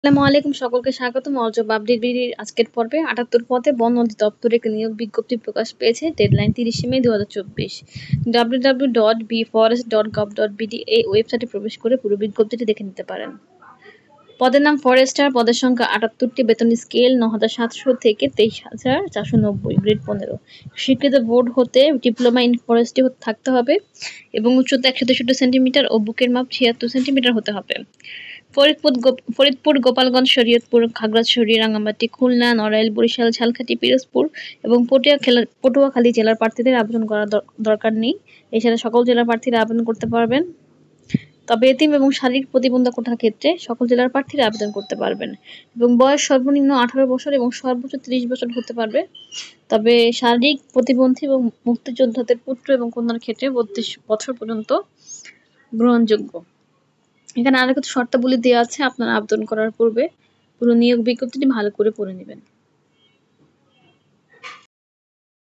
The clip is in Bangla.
আসসালামু আলাইকুম, সকলকে স্বাগতম অজব আপডেট বিডির আজকের পর্বে ৭৮ পদে বন অধিদপ্তরে একটি নিয়োগ বিজ্ঞপ্তি প্রকাশ পেয়েছে। ডেডলাইন ৩০ মে ২০২৪। www.bforest.gov.bd এই ওয়েবসাইটে প্রবেশ করে পুরো বিজ্ঞপ্তিটি দেখে নিতে পারেন। পদের নাম ফরেস্টার, পদের সংখ্যা ৭৮টি, বেতন স্কেল ৯,৭০০ থেকে ২৩,৪৯০, গ্রেড ১৫। স্বীকৃত বোর্ড হতে ডিপ্লোমা ইন ফরেস্ট্রি থাকতে হবে এবং উচ্চতা ১৬৩ সেন্টিমিটার ও বুকের মাপ ৭৬ সেন্টিমিটার হতে হবে। ফরিদপুর, গোপালগঞ্জ, শরীয়তপুর, খাগড়াছড়ি, রাঙ্গামাটি, খুলনা, নড়াইল, বরিশাল, ঝালকাঠি, পিরোজপুর এবং পটুয়াখালী জেলার প্রার্থীদের আবেদন করার দরকার নেই। এছাড়া সকল জেলার প্রার্থীরা আবেদন করতে পারবেন। তবে এতিম এবং শারীরিক প্রতিবন্ধকতার ক্ষেত্রে সকল জেলার প্রার্থীরা আবেদন করতে পারবেন এবং বয়স সর্বনিম্ন ১৮ বছর এবং সর্বোচ্চ ৩০ বছর হতে পারবে। তবে শারীরিক প্রতিবন্ধী এবং মুক্তিযোদ্ধাদের পুত্র এবং কন্যার ক্ষেত্রে ৩২ বছর পর্যন্ত গ্রহণযোগ্য। এখানে আরো কিছু শর্তাবলী দেওয়া আছে। আপনারা আবেদন করার পূর্বে পুরো নিয়োগ বিজ্ঞপ্তিটি ভালো করে পড়ে নেবেন।